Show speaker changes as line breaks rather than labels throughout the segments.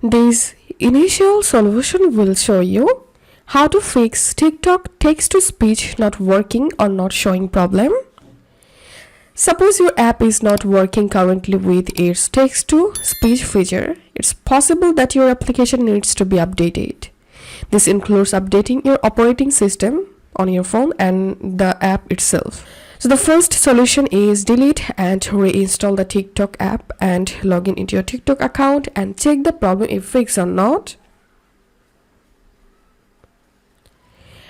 This initial solution will show you how to fix TikTok text-to-speech not working or not showing problem. Suppose your app is not working currently with its text-to-speech feature. It's possible that your application needs to be updated. This includes updating your operating system on your phone and the app itself. So the first solution is delete and reinstall the TikTok app and log in into your TikTok account and check the problem if fixed or not.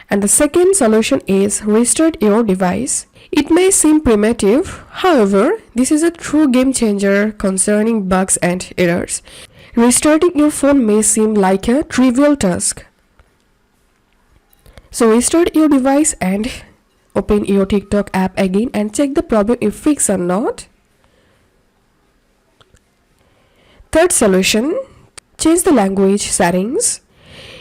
And the second solution is restart your device. It may seem primitive, however, this is a true game changer concerning bugs and errors. Restarting your phone may seem like a trivial task. So restart your device and open your TikTok app again and check the problem if fixed or not. Third solution, change the language settings.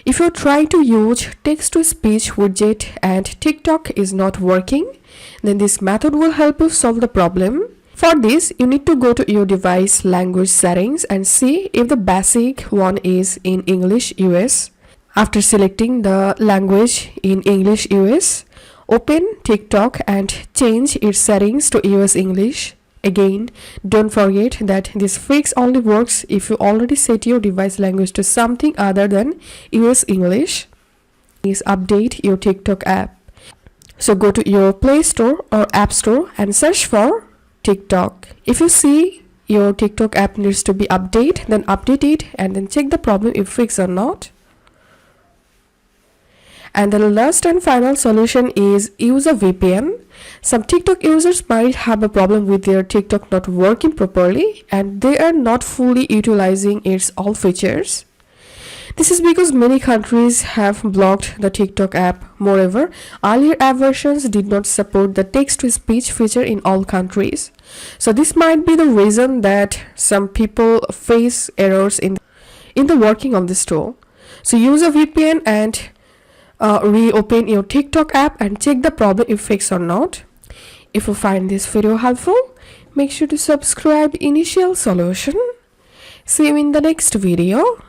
If you're trying to use text-to-speech widget and TikTok is not working, then this method will help you solve the problem. For this, you need to go to your device language settings and see if the basic one is in English US. After selecting the language in English US, open TikTok and change its settings to US English. Again, don't forget that this fix only works if you already set your device language to something other than US English. Please update your TikTok app. So go to your Play Store or App Store and search for TikTok. If you see your TikTok app needs to be updated, then update it and then check the problem if fixed or not. And the last and final solution is use a VPN. Some TikTok users might have a problem with their TikTok not working properly and they are not fully utilizing its all features. This is because many countries have blocked the TikTok app. Moreover, earlier app versions did not support the text-to-speech feature in all countries. So this might be the reason that some people face errors in the working of this tool. So use a VPN and reopen your TikTok app and check the problem if fixed or not. If you find this video helpful, make sure to subscribe Initial Solution. See you in the next video.